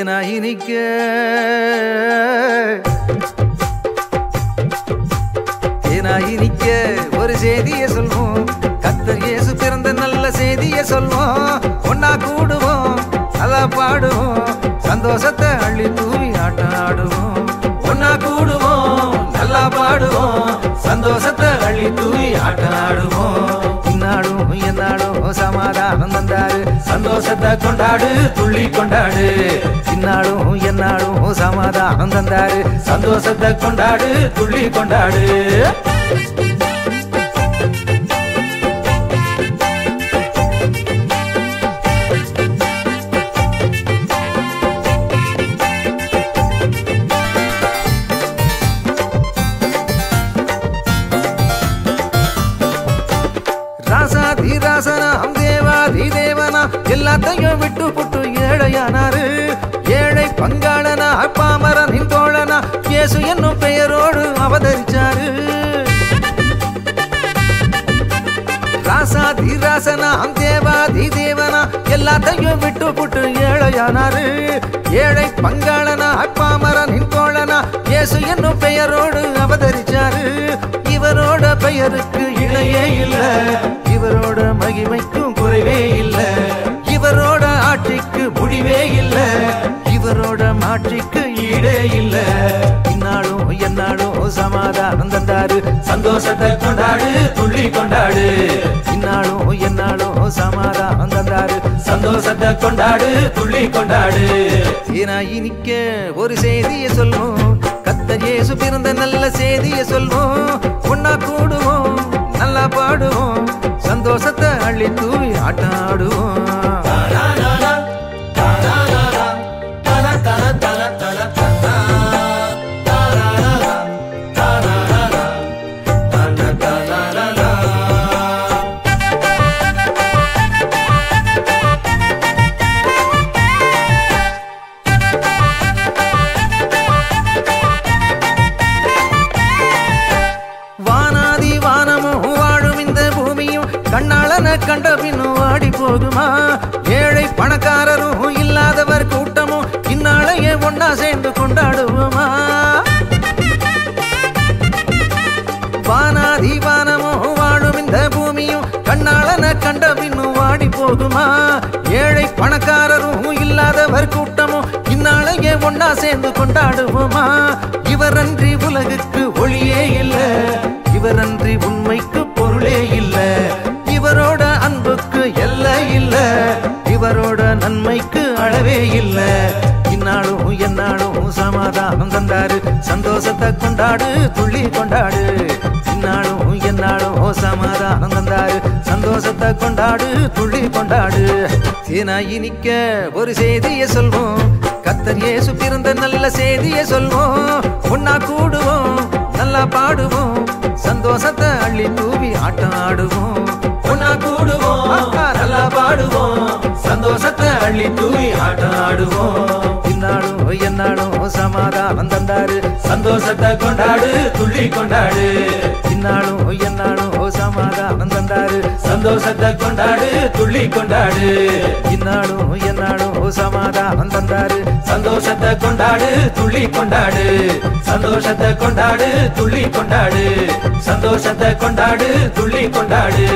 தேனாயினிக்க தேனாயினிக்க ஒரு செய்தியை சொல்வோம் கர்த்தர் இயேசு பிறந்த நல்ல செய்தியை சொல்வோம் ஒன்னா கூடுவோம் நல்லா பாடுவோம் சந்தோஷத்தை அள்ளி தூவி ஆட்டம் ஆடுவோம் ஒன்னா கூடுவோம் நல்லா பாடுவோம் சந்தோஷத்தை அள்ளி தூவி ஆட்டம் ஆடுவோம் இந்நாடும் எந்நாடும் சமாதானம் தந்தாரு சந்தோஷத்தை கொண்டாடு துள்ளி கொண்டாடு இந்நாடும் எந்நாடும் சமாதானம் தந்தாரு சந்தோஷத்தை கொண்டாடு துள்ளி கொண்டாடு ராசாதிராசனாம் தேவாதி தேவனா எல்லாத்தையும் விட்டு புட்டு ஏழையானாரு ஏழை பங்காளனா பாமரனின் தோழனா இயேசு என்னும் பெயரோடு அவதரிச்சாரு ராசாதிராசனாம் தேவாதி தேவனா எல்லாத்தையும் விட்டு புட்டு ஏழையானாரு ஏழை பங்காளனா பாமரனின் தோழனா இயேசு என்னும் பெயரோடு அவதரிச்சாரு இவரோட பெயருக்கு இணையே இல்ல இவரோட மகிமைக்கும் குறைவே இல்ல இவரோட ஆட்சிக்கு முடிவே இல்ல இவரோட மாட்சிக்கு ஈடே இல்ல இந்நாளும் எந்நாளும் சமாதானம் தந்தாரு சந்தோஷத்தை கொண்டாடு துள்ளி கொண்டாடு இந்நாளும் எந்நாளும் சமாதானம் தந்தாரு சந்தோஷத்தை கொண்டாடு துள்ளி கொண்டாடு தேனாயினிக்க ஒரு செய்தியை சொல்வோம் கர்த்தர் இயேசு பிறந்த நல்ல செய்தியை சொல்வோம் ஒன்னா கூடுவோம் நல்லா பாடுவோம் சந்தோஷத்தை அள்ளி தூவி ஆட்டம் ஆடுவோம் கண்ணாளன கண்ட பின்னும் வாடி போகுமா ஏழை பணக்காரரும் இல்லாதவர் கூட்டமும் இந்நாளையே ஒன்னா சேர்ந்து கொண்டாடுவோமா வானாதி வானமும் வாழும் இந்த பூமியும் கண்ணாளன கண்ட பின்னும் வாடி போகுமா ஏழை பணக்காரரும் இல்லாதவர் கூட்டமும் இந்நாளையே ஒன்னா சேர்ந்து கொண்டாடுவோமா இவரன்றி உலகுக்கு ஒளியே இல்ல இவரன்றி உண்மைக்கு பொருளே இல்ல இவரோட அன்புக்கு எல்லை இல்ல இவரோட நன்மைக்கு அளவே இல்ல இந்நாளும் எந்நாளும் சமாதானம் தந்தாரு சந்தோஷத்தை கொண்டாடு துள்ளி கொண்டாடு இந்நாளும் எந்நாளும் சமாதானம் தந்தாரு சந்தோஷத்தை கொண்டாடு துள்ளி கொண்டாடு தேனாயினிக்க ஒரு செய்தியை சொல்வோம் கர்த்தர் இயேசு பிறந்த நல்ல செய்தியை சொல்வோம் ஒன்னா கூடுவோம் நல்லா பாடுவோம் சந்தோஷத்தை அள்ளி தூவி ஆட்டம் ஆடுவோம் ஒன்னா கூடுவோம் நல்லா பாடுவோம் சந்தோஷத்தை அள்ளி தூவி ஆட்டம் ஆடுவோம் இந்நாளும் எந்நாளும் சமாதானம் தந்தாரு சந்தோஷத்தை கொண்டாடு துள்ளி கொண்டாடு இந்நாளும் எந்நாளும் சமாதானம் தந்தாரு சந்தோஷத்தை கொண்டாடு துள்ளி கொண்டாடு இந்நாளும் எந்நாளும் சமாதானம் தந்தாரு சந்தோஷத்தை கொண்டாடு துள்ளி கொண்டாடு சந்தோஷத்தை கொண்டாடு துள்ளி கொண்டாடு சந்தோஷத்தை கொண்டாடு துள்ளி கொண்டாடு